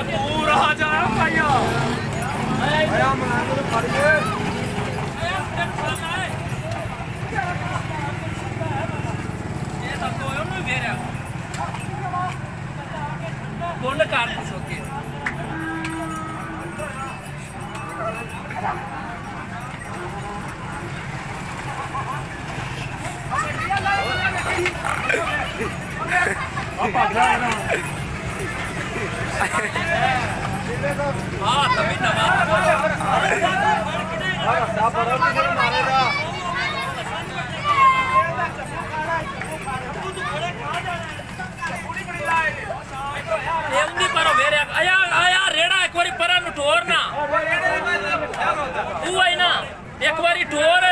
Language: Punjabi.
ਤੂੰ ਰਹਾ ਜਾ ਭਾਈਆ ਆਇਆ ਮਨਾਂ ਨੂੰ ਫੜ ਕੇ ਇਹ ਤਾਂ ਕੋਈ ਉਹਨੂੰ ਵੇਰਿਆ ਬੋਲ ਕਰ ਸੋਕੇ ਆਪਾਂ ਜਾ ਨਾ हाँ तभी पर आया आया रेड़ा एक बारी पर ठोर ना तू आई ना एक बारी ठोर